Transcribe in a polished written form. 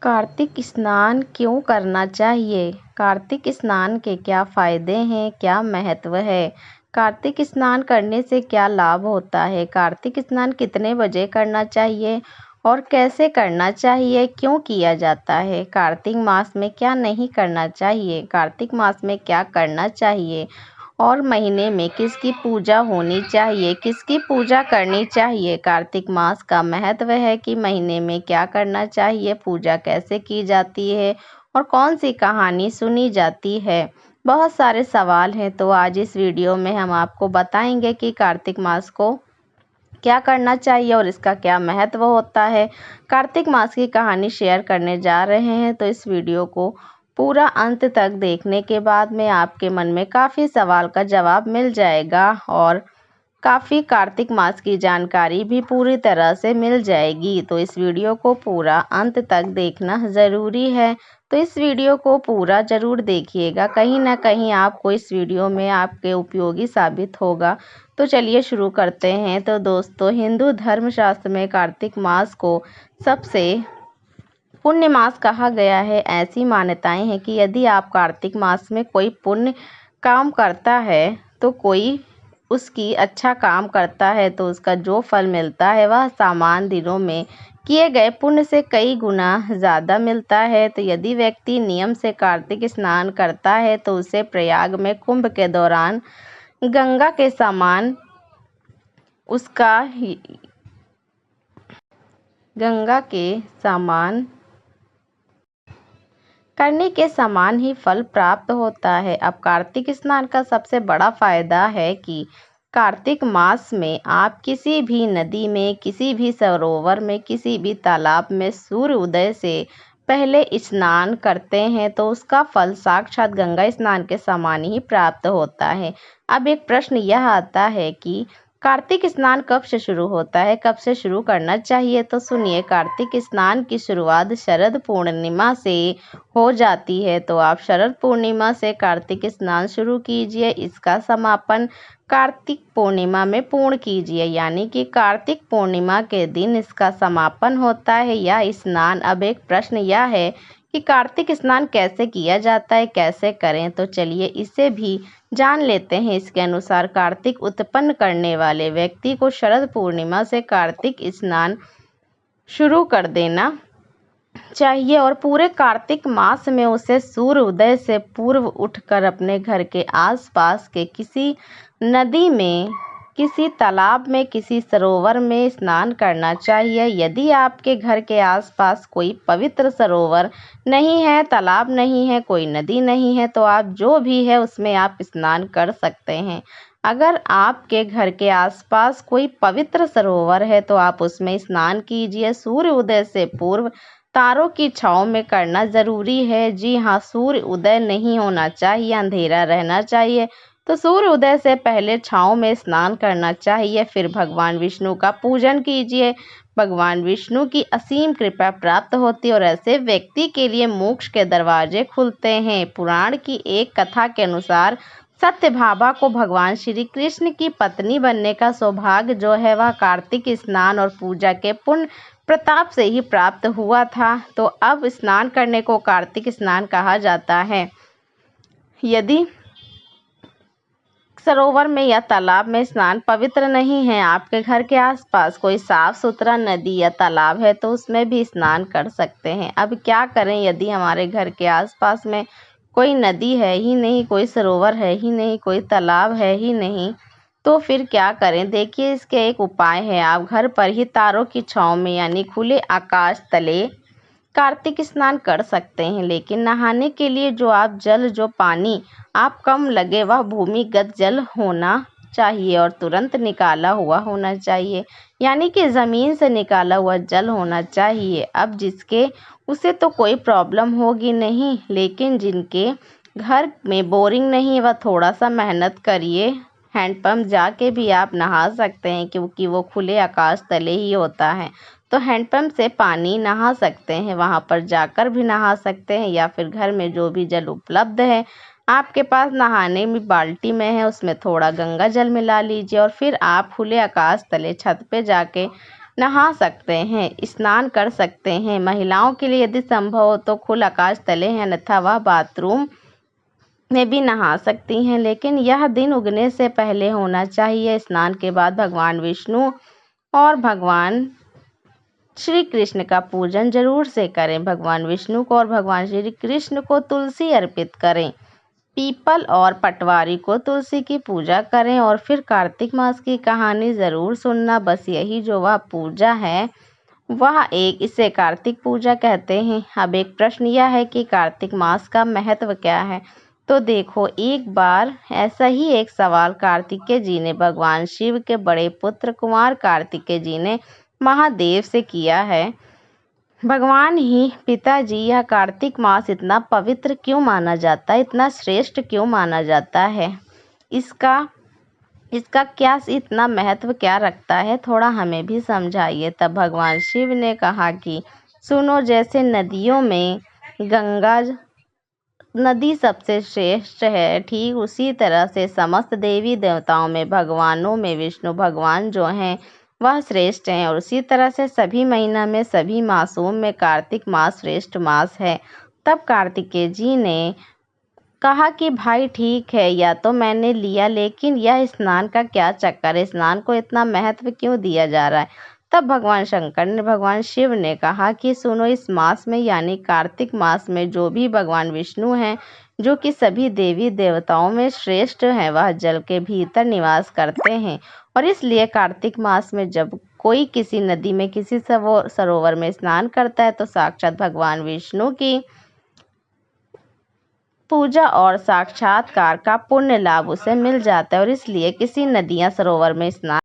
कार्तिक स्नान क्यों करना चाहिए? कार्तिक स्नान के क्या फायदे हैं, क्या महत्व है? कार्तिक स्नान करने से क्या लाभ होता है? कार्तिक स्नान कितने बजे करना चाहिए और कैसे करना चाहिए? क्यों किया जाता है? कार्तिक मास में क्या नहीं करना चाहिए? कार्तिक मास में क्या करना चाहिए और महीने में किसकी पूजा होनी चाहिए, किसकी पूजा करनी चाहिए? कार्तिक मास का महत्व है कि महीने में क्या करना चाहिए, पूजा कैसे की जाती है और कौन सी कहानी सुनी जाती है। बहुत सारे सवाल हैं, तो आज इस वीडियो में हम आपको बताएंगे कि कार्तिक मास को क्या करना चाहिए और इसका क्या महत्व होता है। कार्तिक मास की कहानी शेयर करने जा रहे हैं, तो इस वीडियो को पूरा अंत तक देखने के बाद में आपके मन में काफ़ी सवाल का जवाब मिल जाएगा और काफ़ी कार्तिक मास की जानकारी भी पूरी तरह से मिल जाएगी। तो इस वीडियो को पूरा अंत तक देखना ज़रूरी है। तो इस वीडियो को पूरा ज़रूर देखिएगा, कहीं ना कहीं आपको इस वीडियो में आपके उपयोगी साबित होगा। तो चलिए शुरू करते हैं। तो दोस्तों, हिंदू धर्मशास्त्र में कार्तिक मास को सबसे पुण्य मास कहा गया है। ऐसी मान्यताएं हैं कि यदि आप कार्तिक मास में कोई पुण्य काम करता है, तो कोई उसकी अच्छा काम करता है तो उसका जो फल मिलता है वह सामान्य दिनों में किए गए पुण्य से कई गुना ज़्यादा मिलता है। तो यदि व्यक्ति नियम से कार्तिक स्नान करता है तो उसे प्रयाग में कुंभ के दौरान गंगा के समान उसका गंगा के समान करने के समान ही फल प्राप्त होता है। अब कार्तिक स्नान का सबसे बड़ा फायदा है कि कार्तिक मास में आप किसी भी नदी में, किसी भी सरोवर में, किसी भी तालाब में सूर्य उदय से पहले स्नान करते हैं तो उसका फल साक्षात गंगा स्नान के समान ही प्राप्त होता है। अब एक प्रश्न यह आता है कि कार्तिक स्नान कब से शुरू होता है, कब से शुरू करना चाहिए? तो सुनिए, कार्तिक स्नान की शुरुआत शरद पूर्णिमा से हो जाती है। तो आप शरद पूर्णिमा से कार्तिक स्नान शुरू कीजिए, इसका समापन कार्तिक पूर्णिमा में पूर्ण कीजिए, यानी कि कार्तिक पूर्णिमा के दिन इसका समापन होता है यह स्नान। अब एक प्रश्न यह है कि कार्तिक स्नान कैसे किया जाता है, कैसे करें? तो चलिए इसे भी जान लेते हैं। इसके अनुसार कार्तिक उत्पन्न करने वाले व्यक्ति को शरद पूर्णिमा से कार्तिक स्नान शुरू कर देना चाहिए और पूरे कार्तिक मास में उसे सूर्य उदय से पूर्व उठकर अपने घर के आसपास के किसी नदी में, किसी तालाब में, किसी सरोवर में स्नान करना चाहिए। यदि आपके घर के आसपास कोई पवित्र सरोवर नहीं है, तालाब नहीं है, कोई नदी नहीं है, तो आप जो भी है उसमें आप स्नान कर सकते हैं। अगर आपके घर के आसपास कोई पवित्र सरोवर है तो आप उसमें स्नान कीजिए। सूर्य उदय से पूर्व तारों की छांव में करना ज़रूरी है। जी हाँ, सूर्य उदय नहीं होना चाहिए, अंधेरा रहना चाहिए। तो सूर्य उदय से पहले छांव में स्नान करना चाहिए। फिर भगवान विष्णु का पूजन कीजिए। भगवान विष्णु की असीम कृपा प्राप्त होती है और ऐसे व्यक्ति के लिए मोक्ष के दरवाजे खुलते हैं। पुराण की एक कथा के अनुसार सत्यभामा को भगवान श्री कृष्ण की पत्नी बनने का सौभाग्य जो है वह कार्तिक स्नान और पूजा के पुण्य प्रताप से ही प्राप्त हुआ था। तो अब स्नान करने को कार्तिक स्नान कहा जाता है। यदि सरोवर में या तालाब में स्नान पवित्र नहीं है, आपके घर के आसपास कोई साफ सुथरा नदी या तालाब है तो उसमें भी स्नान कर सकते हैं। अब क्या करें यदि हमारे घर के आसपास में कोई नदी है ही नहीं, कोई सरोवर है ही नहीं, कोई तालाब है ही नहीं, तो फिर क्या करें? देखिए, इसके एक उपाय है। आप घर पर ही तारों की छांव में यानी खुले आकाश तले कार्तिक स्नान कर सकते हैं। लेकिन नहाने के लिए जो पानी आप कम लगे वह भूमिगत जल होना चाहिए और तुरंत निकाला हुआ होना चाहिए, यानी कि ज़मीन से निकाला हुआ जल होना चाहिए। अब जिसके उसे तो कोई प्रॉब्लम होगी नहीं, लेकिन जिनके घर में बोरिंग नहीं वह थोड़ा सा मेहनत करिए, हैंडपम्प जाके भी आप नहा सकते हैं क्योंकि वो खुले आकाश तले ही होता है। तो हैंडपम्प से पानी नहा सकते हैं, वहाँ पर जाकर भी नहा सकते हैं, या फिर घर में जो भी जल उपलब्ध है आपके पास, नहाने में बाल्टी में है उसमें थोड़ा गंगा जल मिला लीजिए और फिर आप खुले आकाश तले छत पे जाके नहा सकते हैं, स्नान कर सकते हैं। महिलाओं के लिए यदि संभव हो तो खुले आकाश तले हैं, अन्यथा वह बाथरूम में भी नहा सकती हैं, लेकिन यह दिन उगने से पहले होना चाहिए। स्नान के बाद भगवान विष्णु और भगवान श्री कृष्ण का पूजन जरूर से करें। भगवान विष्णु को और भगवान श्री कृष्ण को तुलसी अर्पित करें। पीपल और पटवारी को तुलसी की पूजा करें और फिर कार्तिक मास की कहानी ज़रूर सुनना। बस यही जो वह पूजा है वह इसे कार्तिक पूजा कहते हैं। अब एक प्रश्न यह है कि कार्तिक मास का महत्व क्या है। तो देखो, एक बार ऐसा ही एक सवाल कार्तिकेय जी ने भगवान शिव के बड़े पुत्र कुमार कार्तिकेय जी ने महादेव से किया है। भगवान ही पिताजी, यह कार्तिक मास इतना पवित्र क्यों माना जाता है, इतना श्रेष्ठ क्यों माना जाता है, इसका क्या इतना महत्व क्या रखता है, थोड़ा हमें भी समझाइए। तब भगवान शिव ने कहा कि सुनो, जैसे नदियों में गंगा नदी सबसे श्रेष्ठ है, ठीक उसी तरह से समस्त देवी देवताओं में, भगवानों में विष्णु भगवान जो हैं वह श्रेष्ठ हैं, और उसी तरह से सभी महीना में, सभी मासों में कार्तिक मास श्रेष्ठ मास है। तब कार्तिकेय जी ने कहा कि भाई ठीक है, या तो मैंने लिया, लेकिन यह स्नान का क्या चक्कर है, स्नान को इतना महत्व क्यों दिया जा रहा है। तब भगवान शंकर ने, भगवान शिव ने कहा कि सुनो, इस मास में यानी कार्तिक मास में जो भी भगवान विष्णु हैं, जो कि सभी देवी देवताओं में श्रेष्ठ हैं, वह जल के भीतर निवास करते हैं, और इसलिए कार्तिक मास में जब कोई किसी नदी में, किसी सरोवर में स्नान करता है तो साक्षात भगवान विष्णु की पूजा और साक्षात्कार का पुण्य लाभ उसे मिल जाता है, और इसलिए किसी नदियाँ सरोवर में स्नान